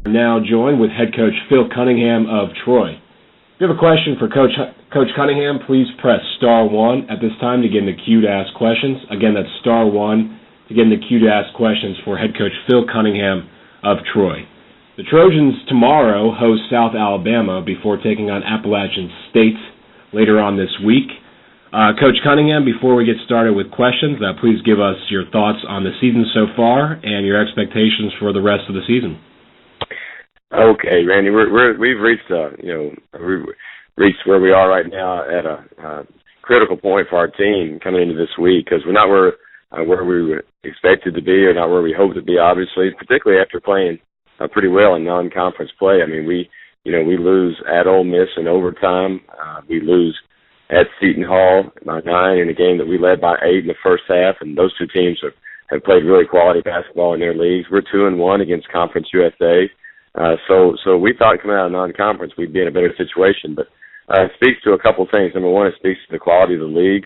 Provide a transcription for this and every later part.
We're now joined with head coach Phil Cunningham of Troy. If you have a question for Coach Cunningham, please press *1 at this time to get in the queue to ask questions. Again, that's *1 to get in the queue to ask questions for head coach Phil Cunningham of Troy. The Trojans tomorrow host South Alabama before taking on Appalachian State later on this week. Coach Cunningham, before we get started with questions, please give us your thoughts on the season so far and your expectations for the rest of the season. Okay, Randy, we've reached reached where we are right now at a critical point for our team coming into this week, because we're not where we were expected to be, or not where we hoped to be, obviously, particularly after playing pretty well in non-conference play. I mean, we lose at Ole Miss in overtime. We lose at Seton Hall by 9 in a game that we led by 8 in the first half, and those two teams have played really quality basketball in their leagues. We're 2-1 against Conference USA. So we thought coming out of non-conference we'd be in a better situation. But it speaks to a couple of things. Number one, it speaks to the quality of the league.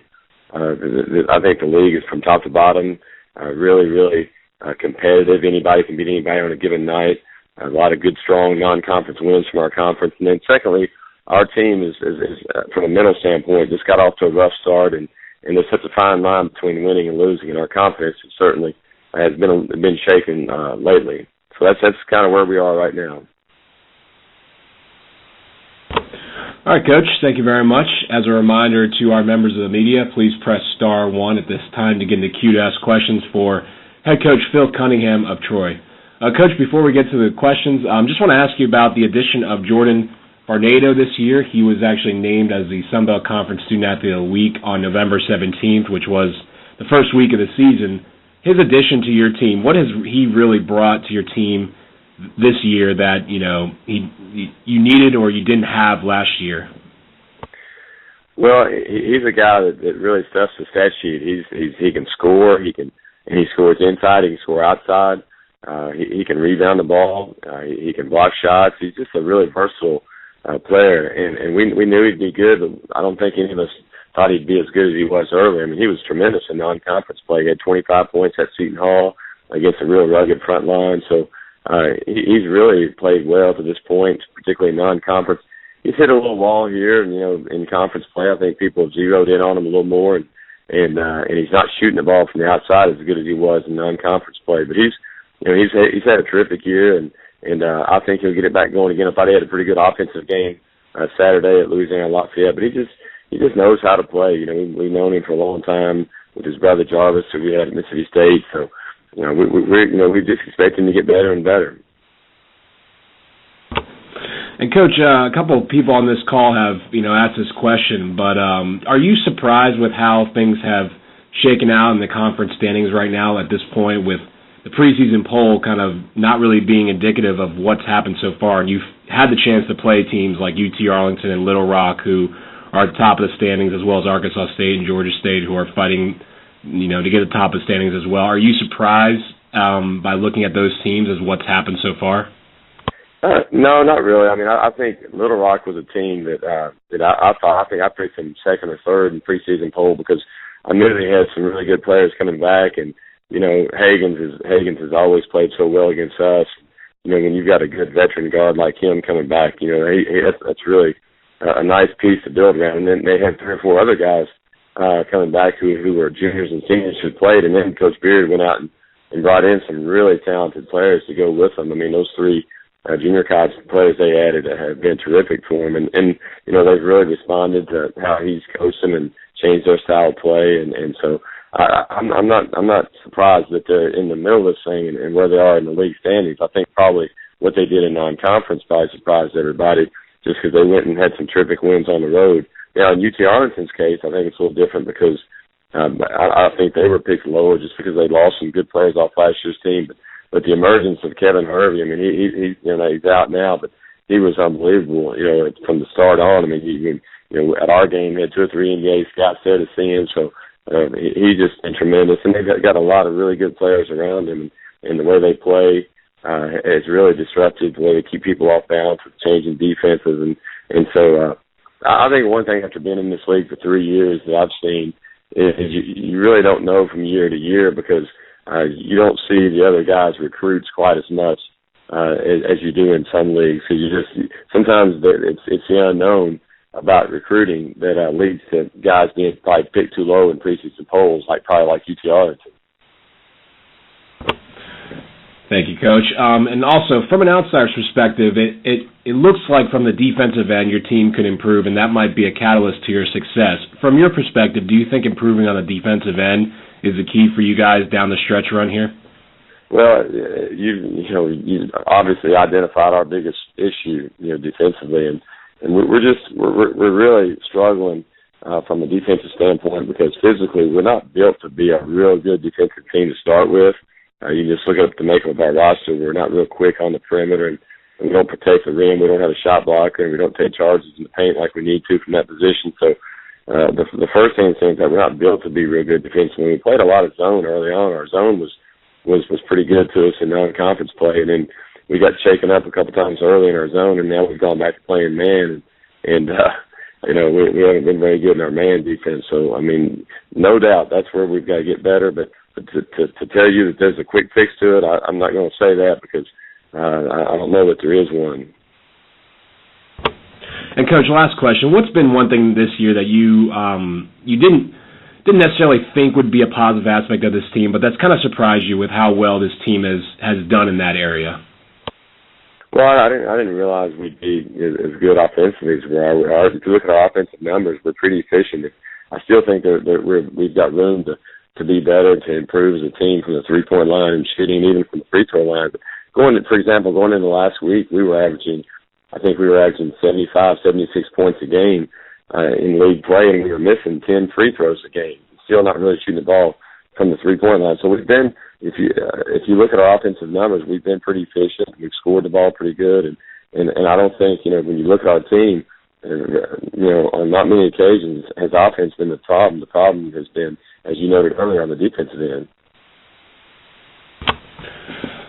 I think the league is from top to bottom really competitive. Anybody can beat anybody on a given night. A lot of good, strong non-conference wins from our conference. And then secondly, our team is from a mental standpoint, just got off to a rough start, and there's such a fine line between winning and losing, and our confidence certainly has been shaken lately. So that's kind of where we are right now. All right, Coach, thank you very much. As a reminder to our members of the media, please press *1 at this time to get in the queue to ask questions for head coach Phil Cunningham of Troy. Coach, before we get to the questions, just want to ask you about the addition of Jordan Barnado this year. He was actually named as the Sun Belt Conference Student Athlete of the Week on November 17th, which was the first week of the season. His addition to your team, what has he really brought to your team this year that you needed or you didn't have last year? Well, he's a guy that really stuffs the stat sheet. He can score. He scores inside. He can score outside. He can rebound the ball. He can block shots. He's just a really versatile player, and we knew he'd be good, but I don't think any of us thought he'd be as good as he was earlier. I mean, he was tremendous in non-conference play. He had 25 points at Seton Hall against a real rugged front line. So he's really played well to this point, particularly in non-conference. He's hit a little wall here, and in conference play, I think people have zeroed in on him a little more, and he's not shooting the ball from the outside as good as he was in non-conference play. But he's had a terrific year, and I think he'll get it back going again. I thought he had a pretty good offensive game Saturday at Louisiana Lafayette, but he just knows how to play. We've known him for a long time with his brother Jarvis, who we had at Mississippi State. So, we just expect him to get better and better. And Coach, a couple of people on this call have asked this question, but are you surprised with how things have shaken out in the conference standings right now at this point, with the preseason poll kind of not really being indicative of what's happened so far, and you've had the chance to play teams like UT Arlington and Little Rock, who are at the top of the standings, as well as Arkansas State and Georgia State, who are fighting, to get the top of the standings as well. Are you surprised by looking at those teams as what's happened so far? No, not really. I mean, I think Little Rock was a team that I think I picked them second or third in preseason poll, because I knew they had some really good players coming back, and Hagens has always played so well against us. When you've got a good veteran guard like him coming back, that's really a nice piece to build around. And then they had 3 or 4 other guys coming back who were juniors and seniors who played, and then Coach Beard went out and brought in some really talented players to go with them. I mean, those 3 junior college players they added have been terrific for him, and they've really responded to how he's coached them and changed their style of play, and so I'm not surprised that they're in the middle of this thing and where they are in the league standings. I think probably what they did in non-conference probably surprised everybody, just because they went and had some terrific wins on the road. Now, in UT Arlington's case, I think it's a little different, because I think they were picked lower just because they lost some good players off last year's team. But the emergence of Kevin Hervey, I mean, he's out now, but he was unbelievable, from the start on. I mean, at our game, he had 2 or 3 NBA scouts there to see him, so he's just been tremendous. And they've got a lot of really good players around him, and the way they play has really disrupted the way they keep people off balance with changing defenses. And so I think one thing after being in this league for 3 years that I've seen is you really don't know from year to year, because you don't see the other guys' recruits quite as much as you do in some leagues. So sometimes it's the unknown about recruiting that leads to guys being probably picked too low in preseason polls, probably like UTR. Thank you, Coach. And also, from an outsider's perspective, it looks like from the defensive end your team could improve, and that might be a catalyst to your success. From your perspective, do you think improving on the defensive end is the key for you guys down the stretch run here? Well, you obviously identified our biggest issue, defensively, and we're really struggling from a defensive standpoint because physically we're not built to be a real good defensive team to start with. You just look at the makeup of our roster. We're not real quick on the perimeter, and we don't protect the rim. We don't have a shot blocker, and we don't take charges in the paint like we need to from that position. So the first thing is that we're not built to be real good defensively. We played a lot of zone early on. Our zone was pretty good to us in non-conference play, and then we got shaken up a couple times early in our zone, and now we've gone back to playing man, and we haven't been very good in our man defense. So, I mean, no doubt that's where we've got to get better, but to tell you that there's a quick fix to it, I'm not going to say that because I don't know that there is one. And Coach, last question: what's been one thing this year that you didn't necessarily think would be a positive aspect of this team, but that's kind of surprised you with how well this team has done in that area? Well, I didn't realize we'd be as good offensively as we are. If you look at our offensive numbers, we're pretty efficient. I still think that we've got room to be better, to improve as a team from the three-point line and shooting, even from the free throw line. But going into last week, I think we were averaging 75, 76 points a game in league play, and we were missing 10 free throws a game. Still not really shooting the ball from the three-point line. So we've been, if you look at our offensive numbers, we've been pretty efficient. We've scored the ball pretty good, and I don't think, when you look at our team, on not many occasions has offense been the problem. The problem has been, as you noted earlier, on the defensive end.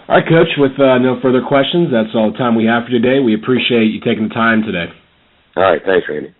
All right, Coach, with no further questions, that's all the time we have for today. We appreciate you taking the time today. All right, thanks, Randy.